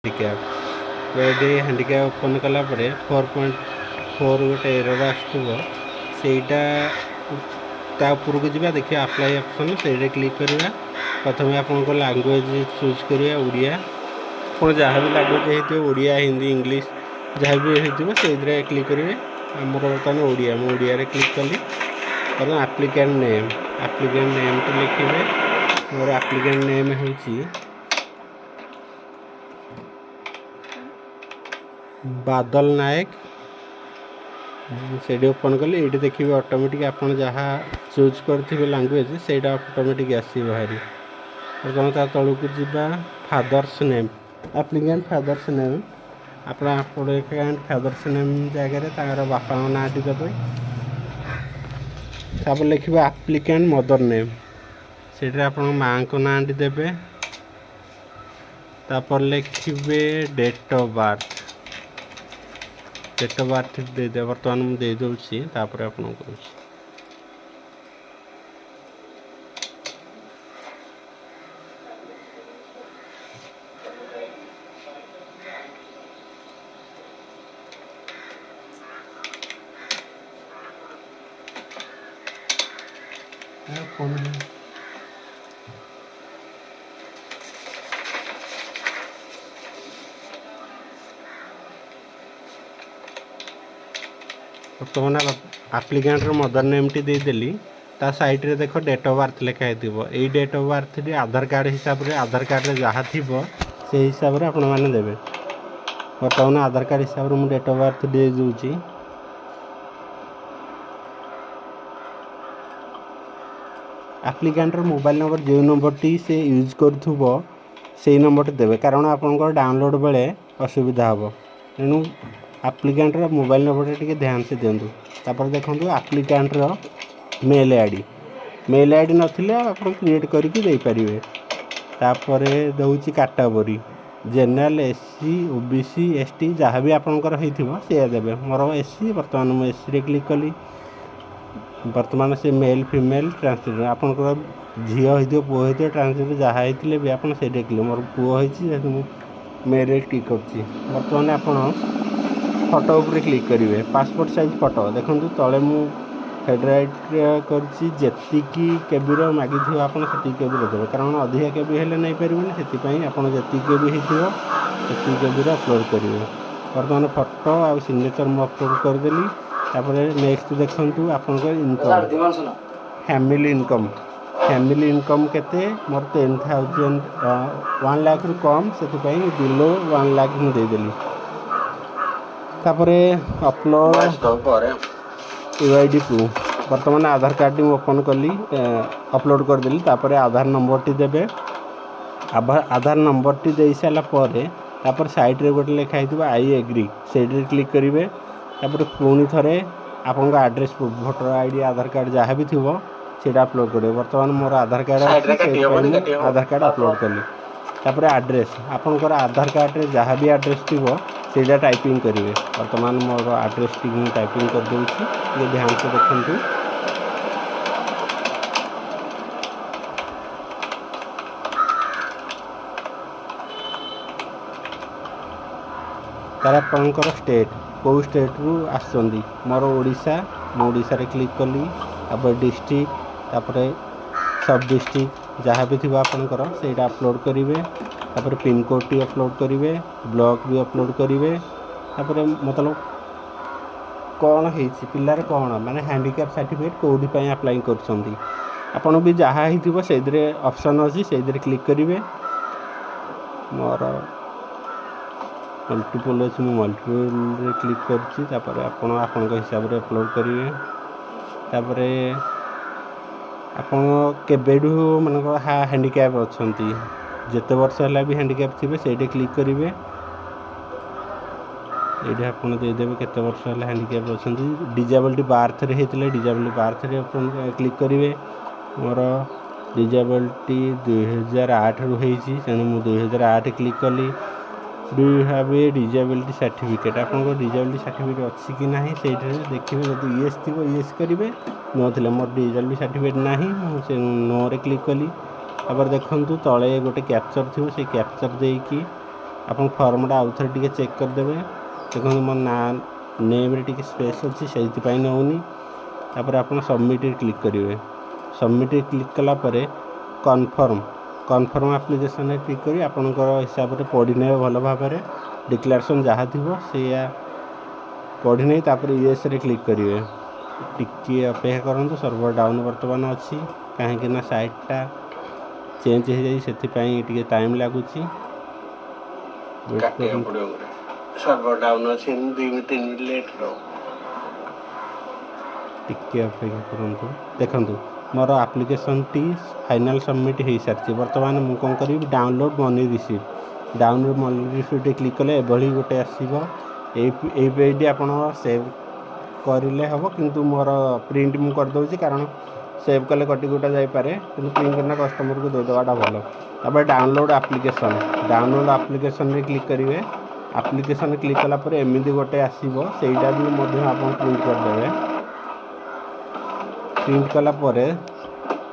Handicap ଏଠି handicap open କଲା ପରେ 4.4 ଗୋଟେ ଏରର୍ ଆସୁଥିବ ସେଇଟା ତା ଉପରକୁ ଯିବା ଦେଖିବା ଆପ୍ଲାଏ ଅପସନ୍ ସେଇଟା କ୍ଲିକ୍ କରିବା। ପ୍ରଥମେ ଆପଣଙ୍କ ଲାଙ୍ଗୁଏଜ୍ ଚୁଜ୍ କରିବା ଓଡ଼ିଆ। ଆପଣ ଯାହା ବି ଲାଙ୍ଗୁଏଜ୍ ହେଇଥିବ ଓଡ଼ିଆ ହିନ୍ଦୀ ଇଂଲିଶ ଯାହା ବି ହେଇଥିବ ସେଇଥିରେ କ୍ଲିକ୍ କରିବେ। ଆମର ବର୍ତ୍ତମାନ ଓଡ଼ିଆ ମୁଁ ଓଡ଼ିଆରେ କ୍ଲିକ୍ କଲି। ବର୍ତ୍ତମାନ ଆପ୍ଲିକାଣ୍ଟ ନେମ୍ଟି ଲେଖିବେ। ମୋର ଆପ୍ଲିକାଣ୍ଟ ନେମ୍ ହେଉଛି ବାଦଲ ନାୟକ। ସେଇଠି ଓପନ୍ କଲି। ଏଇଠି ଦେଖିବେ ଅଟୋମେଟିକ୍ ଆପଣ ଯାହା ଚୁଜ୍ କରିଥିବେ ଲାଙ୍ଗୁଏଜ୍ ସେଇଟା ଅଟୋମେଟିକ୍ ଆସିବ ଭାରି। ବର୍ତ୍ତମାନ ତା ତଳକୁ ଯିବା fathers name applicant fathers name ଆପଣ ଫାଦର୍ସ ନେମ୍ ଜାଗାରେ ତାଙ୍କର ବାପାଙ୍କ ନାଁଟି ଦେବେ। ତାପରେ ଲେଖିବେ ଆପ୍ଲିକାଣ୍ଟ ମଦର ନେମ୍ ସେଇଥିରେ ଆପଣଙ୍କ ମାଆଙ୍କ ନାଁଟି ଦେବେ। ତାପରେ ଲେଖିବେ ଡେଟ୍ ଅଫ୍ ବାର୍ଥ ଦେଇଦେବେ। ବର୍ତ୍ତମାନ ମୁଁ ଦେଇଦେଉଛି ତାପରେ ଆପଣଙ୍କୁ କହୁଛି। ବର୍ତ୍ତମାନ ଆପ୍ଲିକାଣ୍ଟର ମଦର ନେମ୍ଟି ଦେଇଦେଲି। ତା ସାଇଡ଼୍ରେ ଦେଖ ଡେଟ୍ ଅଫ୍ ବାର୍ଥ ଲେଖା ହେଇଥିବ। ଏଇ ଡେଟ୍ ଅଫ୍ ବାର୍ଥଟି ଆଧାର କାର୍ଡ଼ ହିସାବରେ ଆଧାର କାର୍ଡ଼ରେ ଯାହା ଥିବ ସେଇ ହିସାବରେ ଆପଣମାନେ ଦେବେ। ବର୍ତ୍ତମାନ ଆଧାର କାର୍ଡ଼ ହିସାବରେ ମୁଁ ଡେଟ୍ ଅଫ୍ ବାର୍ଥ ଦେଇଦେଉଛି। ଆପ୍ଲିକାଣ୍ଟର ମୋବାଇଲ୍ ନମ୍ବର ଯେଉଁ ନମ୍ବରଟି ସେ ୟୁଜ୍ କରୁଥିବ ସେଇ ନମ୍ବରଟି ଦେବେ, କାରଣ ଆପଣଙ୍କର ଡାଉନଲୋଡ଼୍ ବେଳେ ଅସୁବିଧା ହେବ। ତେଣୁ ଆପ୍ଲିକାଣ୍ଟର ମୋବାଇଲ୍ ନମ୍ବରଟା ଟିକେ ଧ୍ୟାନ ସେ ଦିଅନ୍ତୁ। ତାପରେ ଦେଖନ୍ତୁ ଆପ୍ଲିକାଣ୍ଟର ମେଲ୍ ଆଇ ଡ଼ି ନଥିଲେ ଆପଣ କ୍ରିଏଟ୍ କରିକି ଦେଇପାରିବେ। ତାପରେ ଦେଉଛି category general SC OBC ST ଯାହା ବି ଆପଣଙ୍କର ହେଇଥିବ ସେଇଆ ଦେବେ। ମୋର SC ବର୍ତ୍ତମାନ ମୁଁ SCରେ କ୍ଲିକ୍ କଲି। ବର୍ତ୍ତମାନ ସେ ମେଲ୍ ଫିମେଲ୍ ଟ୍ରାନ୍ସଜେଣ୍ଡର ଆପଣଙ୍କର ଝିଅ ହେଇଥିବ ପୁଅ ହେଇଥିବ ଟ୍ରାନ୍ସଜେଣ୍ଡର ଯାହା ହେଇଥିଲେ ବି ଆପଣ ସେଇଟା କ୍ଲିକ୍। ମୋର ପୁଅ ହେଇଛି ଯେହେତୁ ମୁଁ ମେଲ୍ରେ କ୍ଲିକ୍ କରୁଛି। ବର୍ତ୍ତମାନ ଆପଣ ଫଟୋ ଉପରେ କ୍ଲିକ୍ କରିବେ। ପାସପୋର୍ଟ ସାଇଜ୍ ଫଟୋ ଦେଖନ୍ତୁ ତଳେ ମୁଁ ହେଡ଼ରାଇଟ୍ରେ କରିଛି ଯେତିକି କେବିର ମାଗିଥିବ ଆପଣ ସେତିକି କେବିର ଦେବେ, କାରଣ ଅଧିକା କେବି ହେଲେ ନେଇପାରିବେନି। ସେଥିପାଇଁ ଆପଣ ଯେତିକି କେବି ହେଇଥିବ ସେତିକି କେବିର ଅପଲୋଡ଼୍ କରିବେ। ବର୍ତ୍ତମାନ ଫଟୋ ଆଉ ସିଗ୍ନେଚର୍ ମୁଁ ଅପଲୋଡ଼୍ କରିଦେଲି। ତାପରେ ନେକ୍ସଟ ଦେଖନ୍ତୁ ଆପଣଙ୍କର ଇନକମ୍ ଫ୍ୟାମିଲି ଇନକମ୍ କେତେ ମୋର 10,000 1 ଲାଖରୁ କମ୍, ସେଥିପାଇଁ ବିଲୋ 1 ଲାଖ ମୁଁ ଦେଇଦେଲି। ତାପରେ ଅପଲୋଡ଼ UID ପ୍ରୁଫ୍ ବର୍ତ୍ତମାନ ଆଧାର କାର୍ଡ଼ଟି ମୁଁ ଓପନ୍ କଲି ଅପଲୋଡ଼ କରିଦେଲି। ତାପରେ ଆଧାର ନମ୍ବରଟି ଦେବେ। ଆଧାର ନମ୍ବରଟି ଦେଇସାରିଲା ପରେ ତାପରେ ସାଇଡ଼୍ରେ ଗୋଟେ ଲେଖା ହେଇଥିବ ଆଇ ଏଗ୍ରି ସେଇଠିରେ କ୍ଲିକ୍ କରିବେ। ତାପରେ ପୁଣି ଥରେ ଆପଣଙ୍କ ଆଡ୍ରେସ୍ ପ୍ରୁଫ୍ ଭୋଟର ID ଆଧାର କାର୍ଡ଼ ଯାହା ବି ଥିବ ସେଇଟା ଅପଲୋଡ଼ କରିବେ। ବର୍ତ୍ତମାନ ମୋର ଆଧାର କାର୍ଡ଼ ଅଛି ସେଇଥିପାଇଁ ମୁଁ ଆଧାର କାର୍ଡ଼ ଅପଲୋଡ଼ କଲି। ତାପରେ ଆଡ୍ରେସ୍ ଆପଣଙ୍କର ଆଧାର କାର୍ଡ଼ରେ ଯାହା ବି ଆଡ୍ରେସ୍ ଥିବ ସେଇଟା ଟାଇପିଂ କରିବେ। ବର୍ତ୍ତମାନ ମୋର ଆଡ୍ରେସ୍ଟି ମୁଁ ଟାଇପିଂ କରିଦେଉଛି, ଟିକେ ଧ୍ୟାନ ସେ ଦେଖନ୍ତୁ। ତାର ଆପଣଙ୍କର ଷ୍ଟେଟ୍ କେଉଁ ଷ୍ଟେଟ୍ରୁ ଆସୁଛନ୍ତି, ମୋର ଓଡ଼ିଶା, ମୁଁ ଓଡ଼ିଶାରେ କ୍ଲିକ୍ କଲି। ତାପରେ ଡିଷ୍ଟ୍ରିକ୍ଟ, ତାପରେ ସବ୍ ଡିଷ୍ଟ୍ରିକ୍ଟ ଯାହା ବି ଥିବ ଆପଣଙ୍କର ସେଇଟା ଅପଲୋଡ଼ କରିବେ। ତାପରେ ପିନ୍କୋଡ଼୍ଟି ଅପଲୋଡ଼ କରିବେ, ବ୍ଲକ୍ ବି ଅପଲୋଡ଼ କରିବେ। ତାପରେ ମତଲବ କ'ଣ ହେଇଛି ପିଲାର କ'ଣ ମାନେ ହ୍ୟାଣ୍ଡିକ୍ୟାପ୍ ସାର୍ଟିଫିକେଟ୍ କେଉଁଥିପାଇଁ ଆପ୍ଲାଏ କରୁଛନ୍ତି ଆପଣ ବି ଯାହା ହେଇଥିବ ସେଇଥିରେ ଅପସନ୍ ଅଛି ସେଇଥିରେ କ୍ଲିକ୍ କରିବେ। ମୋର ମଲ୍ଟିପଲ୍ ଅଛି ମୁଁ ମଲ୍ଟିପଲ୍ରେ କ୍ଲିକ୍ କରୁଛି। ତାପରେ ଆପଣ ଆପଣଙ୍କ ହିସାବରେ ଅପଲୋଡ଼ କରିବେ। ତାପରେ ଆପଣ କେବେଠୁ ମାନଙ୍କର ହ୍ୟାଣ୍ଡିକ୍ୟାପ୍ ଅଛନ୍ତି, ଯେତେ ବର୍ଷ ହେଲା ବି ହ୍ୟାଣ୍ଡିକ୍ୟାପ୍ ଥିବେ ସେଇଠି କ୍ଲିକ୍ କରିବେ। ଏଇଠି ଆପଣ ଦେଇଦେବେ କେତେ ବର୍ଷ ହେଲା ହ୍ୟାଣ୍ଡିକ୍ୟାପ୍ ଅଛନ୍ତି। ଡିଜାବିଲିଟି ବାର୍ଥରେ ହେଇଥିଲେ ଡିଜାବିଲିଟି ବାର୍ଥରେ ଆପଣ କ୍ଲିକ୍ କରିବେ। ମୋର ଡିଜାବିଲିଟି 2008ରୁ ହେଇଛି, ତେଣୁ ମୁଁ 2008 କ୍ଲିକ୍ କଲି। Do you have a disability certificate ଆପଣଙ୍କର ଡିଜାବିଲିଟି ସାର୍ଟିଫିକେଟ୍ ଅଛି କି ନାହିଁ ସେଇଠାରେ ଦେଖିବେ। ଯଦି ୟେସ୍ ଥିବ ୟେସ୍ କରିବେ, ନଥିଲେ ମୋର ଡିଜାବିଲିଟି ସାର୍ଟିଫିକେଟ୍ ନାହିଁ ମୁଁ ସେ ନୋରେ କ୍ଲିକ୍ କଲି। ତାପରେ ଦେଖନ୍ତୁ ତଳେ ଗୋଟେ କ୍ୟାପଚର୍ ଥିବ, ସେଇ କ୍ୟାପଚର୍ ଦେଇକି ଆପଣ ଫର୍ମଟା ଆଉ ଥରେ ଟିକେ ଚେକ୍ କରିଦେବେ। ଦେଖନ୍ତୁ ମୋ ନାଁ ନେମ୍ରେ ଟିକେ ସ୍ପେସ୍ ଅଛି ସେଇଥିପାଇଁ ନେଉନି। ତାପରେ ଆପଣ ସବମିଟ୍ରେ କ୍ଲିକ୍ କରିବେ। ସବମିଟ୍ରେ କ୍ଲିକ୍ କଲା ପରେ କନଫର୍ମ ଆପ୍ଲିକେସନରେ କ୍ଲିକ୍ କରି ଆପଣଙ୍କର ହିସାବରେ ପଢ଼ିନେବେ ଭଲ ଭାବରେ। ଡିକ୍ଲାରେସନ୍ ଯାହା ଥିବ ସେଇଆ ପଢ଼ିନେଇ ତାପରେ ୟେସ୍ରେ କ୍ଲିକ୍ କରିବେ। ଟିକିଏ ଅପେକ୍ଷା କରନ୍ତୁ, ସର୍ଭର ଡାଉନ୍ ବର୍ତ୍ତମାନ ଅଛି କାହିଁକିନା ସାଇଟ୍ଟା ଚେଞ୍ଜ ହେଇଯାଇଛି, ସେଥିପାଇଁ ଟିକେ ଟାଇମ୍ ଲାଗୁଛି। ସର୍ଭର ଡାଉନ୍ ଅଛି, 2-3 ମିନିଟ୍ ଲେଟ୍ ରହୁ। ଟିକେ ଅପେକ୍ଷା କରନ୍ତୁ। ଦେଖନ୍ତୁ ମୋର ଆପ୍ଲିକେସନ୍ଟି ଫାଇନାଲ୍ ସବମିଟ୍ ହୋଇସାରିଛି। ବର୍ତ୍ତମାନ ମୁଁ କ'ଣ କରିବି, download money receipt. Download money ରିସିପ୍ଟରେ କ୍ଲିକ୍ କଲେ ଏଭଳି ଗୋଟେ ଆସିବ। ଏଇ ପେଜ୍ଟି ଆପଣ ସେଭ୍ କରିଲେ ହେବ, କିନ୍ତୁ ମୋର ପ୍ରିଣ୍ଟ ମୁଁ କରିଦେଉଛି କାରଣ ସେଭ୍ କଲେ କଟିକୁଟା ଯାଇପାରେ, କିନ୍ତୁ ପ୍ରିଣ୍ଟ କରିନା କଷ୍ଟମରକୁ ଦେଇଦେବାଟା ଭଲ। ତାପରେ ଡାଉନଲୋଡ଼୍ ଆପ୍ଲିକେସନରେ କ୍ଲିକ୍ କରିବେ। ଆପ୍ଲିକେସନରେ କ୍ଲିକ୍ କଲା ପରେ ଏମିତି ଗୋଟେ ଆସିବ, ସେଇଟା ବି ମଧ୍ୟ ଆପଣ ପ୍ରିଣ୍ଟ କରିଦେବେ। ପ୍ରିଣ୍ଟ କଲା ପରେ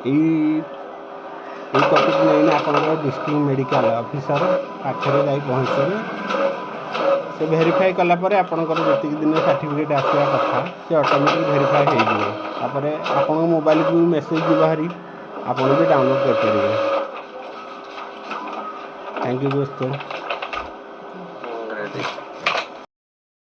ଏଇ କପିକୁ ନେଇକି ଆପଣଙ୍କର ଡିଷ୍ଟ୍ରିକ୍ଟ ମେଡ଼ିକାଲ ଅଫିସର ପାଖରେ ଯାଇ ପହଞ୍ଚିବେ। ସେ ଭେରିଫାଏ କଲା ପରେ ଆପଣଙ୍କର ଯେତିକି ଦିନ ସାର୍ଟିଫିକେଟ୍ ଆସିବା କଥା ସେ ଅଟୋମେଟିକ୍ ଭେରିଫାଏ ହେଇଯିବ। ତାପରେ ଆପଣଙ୍କ ମୋବାଇଲକୁ ବି ମେସେଜ୍ ଯିବ ଭାରି, ଆପଣ ବି ଡାଉନଲୋଡ଼୍ କରିପାରିବେ। Thank you Dost.